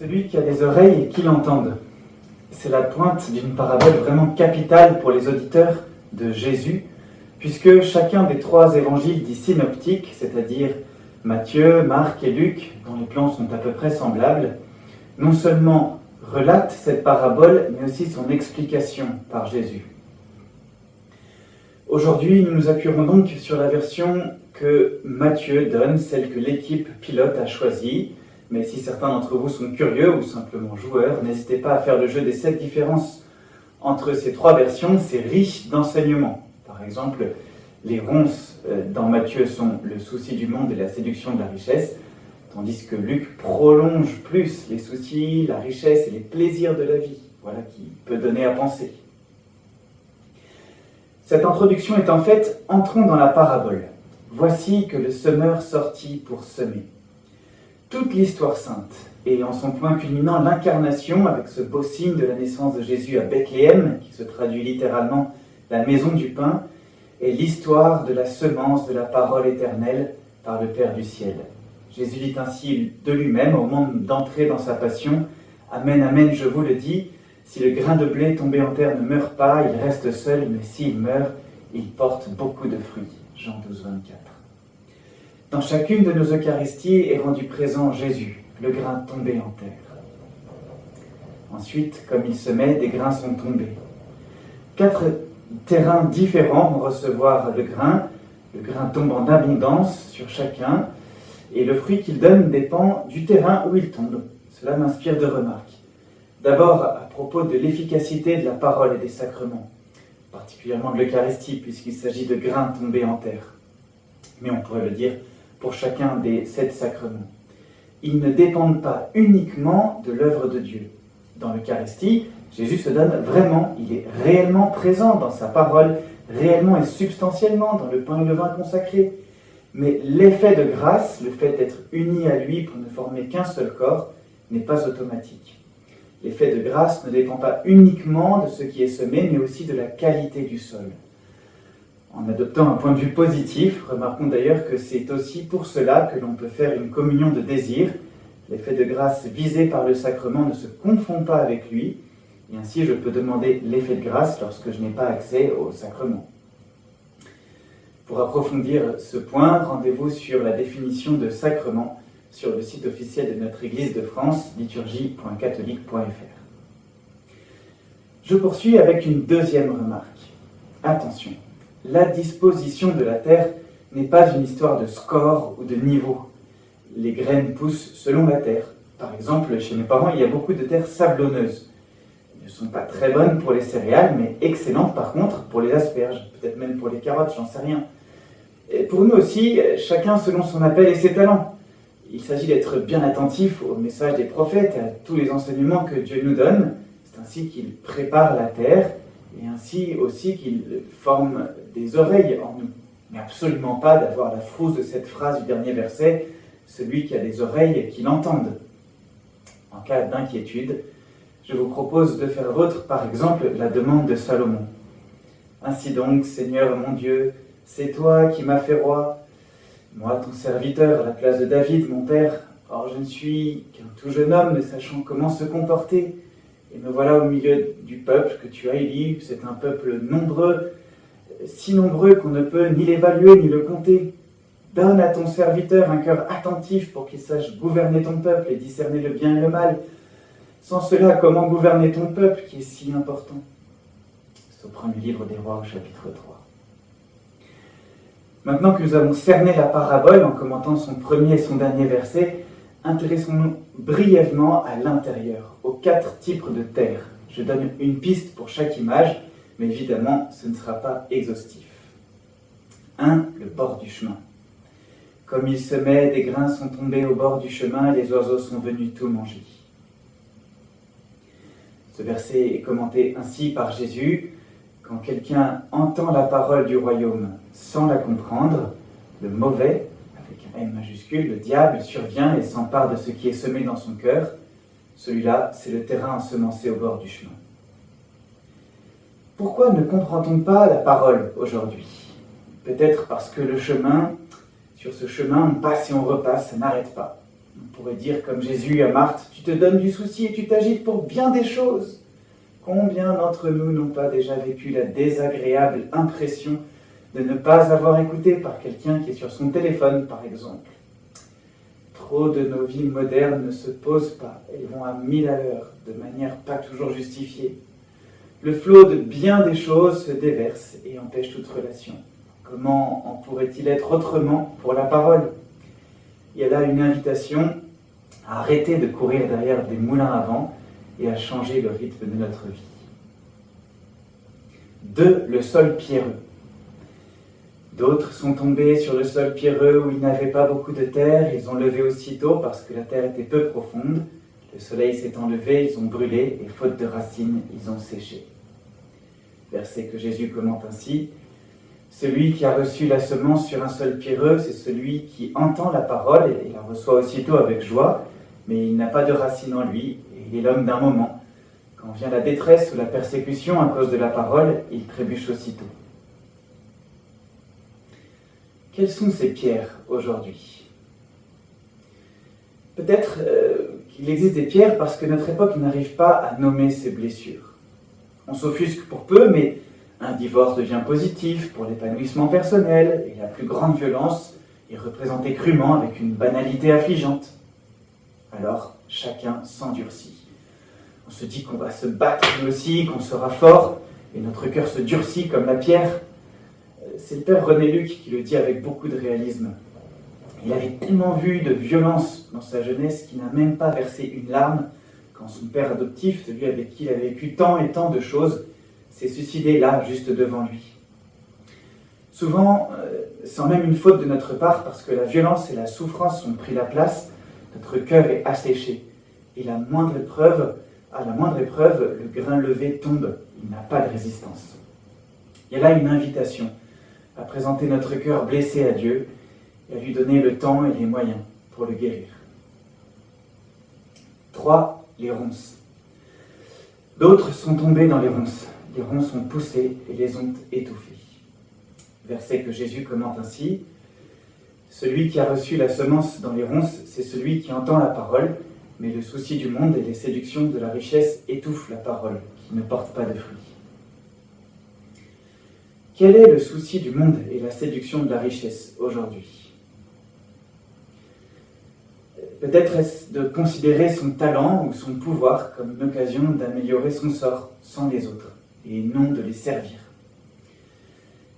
Celui qui a des oreilles et qui l'entende. C'est la pointe d'une parabole vraiment capitale pour les auditeurs de Jésus, puisque chacun des trois évangiles dits synoptiques, c'est-à-dire Matthieu, Marc et Luc, dont les plans sont à peu près semblables, non seulement relate cette parabole, mais aussi son explication par Jésus. Aujourd'hui, nous nous appuierons donc sur la version que Matthieu donne, celle que l'équipe pilote a choisie. Mais si certains d'entre vous sont curieux ou simplement joueurs, n'hésitez pas à faire le jeu des 7 différences entre ces trois versions. C'est riche d'enseignements. Par exemple, les ronces dans Matthieu sont le souci du monde et la séduction de la richesse, tandis que Luc prolonge plus les soucis, la richesse et les plaisirs de la vie. Voilà qui peut donner à penser. Cette introduction est en fait « Entrons dans la parabole. Voici que le semeur sortit pour semer. » Toute l'histoire sainte, et en son point culminant l'incarnation avec ce beau signe de la naissance de Jésus à Bethléem, qui se traduit littéralement la maison du pain, est l'histoire de la semence de la parole éternelle par le Père du ciel. Jésus dit ainsi de lui-même au moment d'entrer dans sa passion, « Amen, amen, je vous le dis, si le grain de blé tombé en terre ne meurt pas, il reste seul, mais s'il meurt, il porte beaucoup de fruits. » Jean 12, 24. Dans chacune de nos Eucharisties est rendu présent Jésus, le grain tombé en terre. Ensuite, comme il se met, des grains sont tombés. 4 terrains différents vont recevoir le grain. Le grain tombe en abondance sur chacun, et le fruit qu'il donne dépend du terrain où il tombe. Cela m'inspire de remarques. D'abord, à propos de l'efficacité de la parole et des sacrements, particulièrement de l'Eucharistie, puisqu'il s'agit de grains tombés en terre. Mais on pourrait le dire pour chacun des 7 sacrements. Ils ne dépendent pas uniquement de l'œuvre de Dieu. Dans l'Eucharistie, Jésus se donne vraiment, il est réellement présent dans sa parole, réellement et substantiellement dans le pain et le vin consacrés. Mais l'effet de grâce, le fait d'être uni à lui pour ne former qu'un seul corps, n'est pas automatique. L'effet de grâce ne dépend pas uniquement de ce qui est semé, mais aussi de la qualité du sol. En adoptant un point de vue positif, remarquons d'ailleurs que c'est aussi pour cela que l'on peut faire une communion de désir. L'effet de grâce visé par le sacrement ne se confond pas avec lui, et ainsi je peux demander l'effet de grâce lorsque je n'ai pas accès au sacrement. Pour approfondir ce point, rendez-vous sur la définition de sacrement sur le site officiel de notre Église de France, liturgie.catholique.fr. Je poursuis avec une deuxième remarque. Attention, la disposition de la terre n'est pas une histoire de score ou de niveau. Les graines poussent selon la terre. Par exemple, chez mes parents, il y a beaucoup de terres sablonneuses. Elles ne sont pas très bonnes pour les céréales, mais excellentes par contre pour les asperges, peut-être même pour les carottes, j'en sais rien. Et pour nous aussi, chacun selon son appel et ses talents. Il s'agit d'être bien attentif au message des prophètes et à tous les enseignements que Dieu nous donne. C'est ainsi qu'il prépare la terre et ainsi aussi qu'il forme des oreilles en nous. Mais absolument pas d'avoir la frousse de cette phrase du dernier verset, celui qui a des oreilles et qui l'entende. En cas d'inquiétude, je vous propose de faire vôtre, par exemple, la demande de Salomon. Ainsi donc, Seigneur mon Dieu, c'est toi qui m'as fait roi. Moi, ton serviteur, à la place de David, mon père, or je ne suis qu'un tout jeune homme ne sachant comment se comporter. Et me voilà au milieu du peuple que tu as élu. C'est un peuple nombreux, si nombreux qu'on ne peut ni l'évaluer ni le compter. Donne à ton serviteur un cœur attentif pour qu'il sache gouverner ton peuple et discerner le bien et le mal. Sans cela, comment gouverner ton peuple qui est si important? C'est au premier livre des Rois, au chapitre 3. Maintenant que nous avons cerné la parabole en commentant son premier et son dernier verset, intéressons-nous brièvement à l'intérieur, aux 4 types de terre. Je donne une piste pour chaque image, mais évidemment, ce ne sera pas exhaustif. 1. Le bord du chemin. Comme il se met, des grains sont tombés au bord du chemin, et les oiseaux sont venus tout manger. Ce verset est commenté ainsi par Jésus. Quand quelqu'un entend la parole du royaume sans la comprendre, le mauvais, avec un M majuscule, le diable survient et s'empare de ce qui est semé dans son cœur. Celui-là, c'est le terrain ensemencé au bord du chemin. Pourquoi ne comprend-on pas la parole aujourd'hui? Peut-être parce que sur ce chemin, on passe et on repasse, ça n'arrête pas. On pourrait dire comme Jésus à Marthe, tu te donnes du souci et tu t'agites pour bien des choses. Combien d'entre nous n'ont pas déjà vécu la désagréable impression de ne pas avoir écouté par quelqu'un qui est sur son téléphone, par exemple. Trop de nos vies modernes ne se posent pas, elles vont à 1000 à l'heure, de manière pas toujours justifiée. Le flot de bien des choses se déverse et empêche toute relation. Comment en pourrait-il être autrement pour la parole? Il y a là une invitation à arrêter de courir derrière des moulins à vent et à changer le rythme de notre vie. 2. Le sol pierreux. D'autres sont tombés sur le sol pierreux où il n'avait pas beaucoup de terre, ils ont levé aussitôt parce que la terre était peu profonde. Le soleil s'étant levé, ils ont brûlé et faute de racines, ils ont séché. Verset que Jésus commente ainsi. Celui qui a reçu la semence sur un sol pierreux, c'est celui qui entend la parole et la reçoit aussitôt avec joie, mais il n'a pas de racine en lui et il est l'homme d'un moment. Quand vient la détresse ou la persécution à cause de la parole, il trébuche aussitôt. Quelles sont ces pierres aujourd'hui? Peut-être qu'il existe des pierres parce que notre époque n'arrive pas à nommer ces blessures. On s'offusque pour peu, mais un divorce devient positif pour l'épanouissement personnel et la plus grande violence est représentée crûment avec une banalité affligeante. Alors, chacun s'endurcit. On se dit qu'on va se battre nous aussi, qu'on sera fort, et notre cœur se durcit comme la pierre. C'est le père René Luc qui le dit avec beaucoup de réalisme. Il avait tellement vu de violence dans sa jeunesse qu'il n'a même pas versé une larme quand son père adoptif, celui avec qui il avait vécu tant et tant de choses, s'est suicidé là, juste devant lui. Souvent, sans même une faute de notre part, parce que la violence et la souffrance ont pris la place, notre cœur est asséché. Et à la moindre épreuve, le grain levé tombe. Il n'a pas de résistance. Il y a là une invitation à présenter notre cœur blessé à Dieu et à lui donner le temps et les moyens pour le guérir. 3. Les ronces. D'autres sont tombés dans les ronces. Les ronces ont poussé et les ont étouffés. Verset que Jésus commente ainsi. Celui qui a reçu la semence dans les ronces, c'est celui qui entend la parole, mais le souci du monde et les séductions de la richesse étouffent la parole, qui ne porte pas de fruits. Quel est le souci du monde et la séduction de la richesse aujourd'hui? Peut-être est-ce de considérer son talent ou son pouvoir comme une occasion d'améliorer son sort sans les autres, et non de les servir.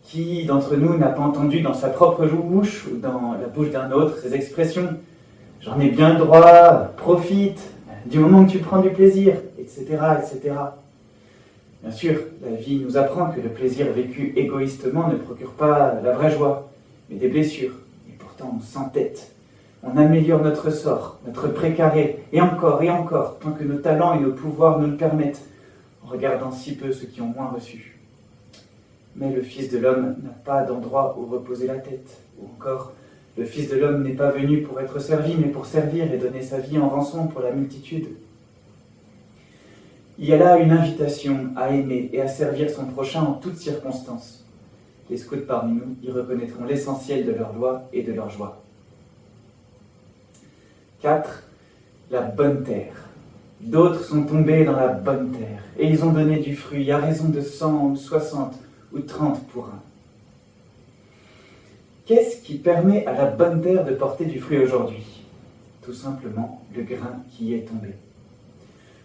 Qui d'entre nous n'a pas entendu dans sa propre bouche ou dans la bouche d'un autre ces expressions « j'en ai bien le droit, profite, du moment que tu prends du plaisir, etc. etc. » Bien sûr, la vie nous apprend que le plaisir vécu égoïstement ne procure pas la vraie joie, mais des blessures. Et pourtant, on s'entête. On améliore notre sort, notre précaré, et encore, tant que nos talents et nos pouvoirs nous le permettent, en regardant si peu ceux qui ont moins reçu. Mais le Fils de l'homme n'a pas d'endroit où reposer la tête. Ou encore, le Fils de l'homme n'est pas venu pour être servi, mais pour servir et donner sa vie en rançon pour la multitude. Il y a là une invitation à aimer et à servir son prochain en toutes circonstances. Les scouts parmi nous y reconnaîtront l'essentiel de leur loi et de leur joie. 4. La bonne terre. D'autres sont tombés dans la bonne terre, et ils ont donné du fruit à raison de 100 ou 60 ou 30 pour un. Qu'est-ce qui permet à la bonne terre de porter du fruit aujourd'hui? Tout simplement le grain qui est tombé.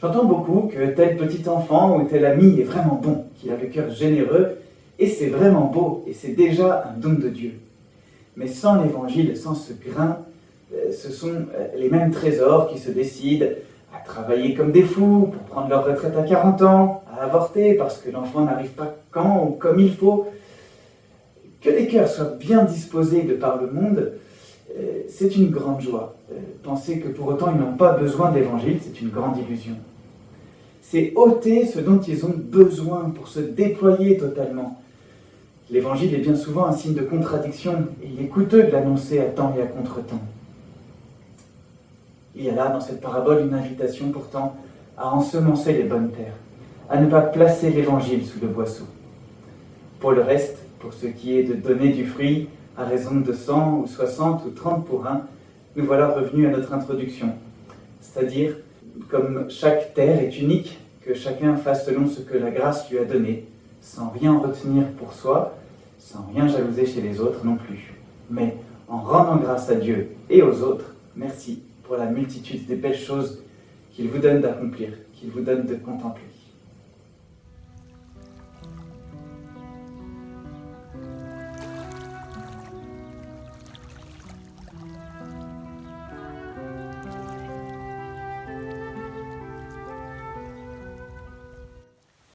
J'entends beaucoup que tel petit enfant ou tel ami est vraiment bon, qu'il a le cœur généreux, et c'est vraiment beau, et c'est déjà un don de Dieu. Mais sans l'évangile, sans ce grain, ce sont les mêmes trésors qui se décident à travailler comme des fous pour prendre leur retraite à 40 ans, à avorter parce que l'enfant n'arrive pas quand ou comme il faut. Que les cœurs soient bien disposés de par le monde, c'est une grande joie. Penser que pour autant ils n'ont pas besoin d'évangile, c'est une grande illusion. C'est ôter ce dont ils ont besoin pour se déployer totalement. L'évangile est bien souvent un signe de contradiction et il est coûteux de l'annoncer à temps et à contre-temps. Il y a là dans cette parabole une invitation pourtant à ensemencer les bonnes terres, à ne pas placer l'évangile sous le boisseau. Pour le reste, pour ce qui est de donner du fruit à raison de 100 ou 60 ou 30 pour un, nous voilà revenus à notre introduction, c'est-à-dire comme chaque terre est unique, que chacun fasse selon ce que la grâce lui a donné, sans rien en retenir pour soi, sans rien jalouser chez les autres non plus, mais en rendant grâce à Dieu et aux autres. Merci pour la multitude des belles choses qu'il vous donne d'accomplir, qu'il vous donne de contempler.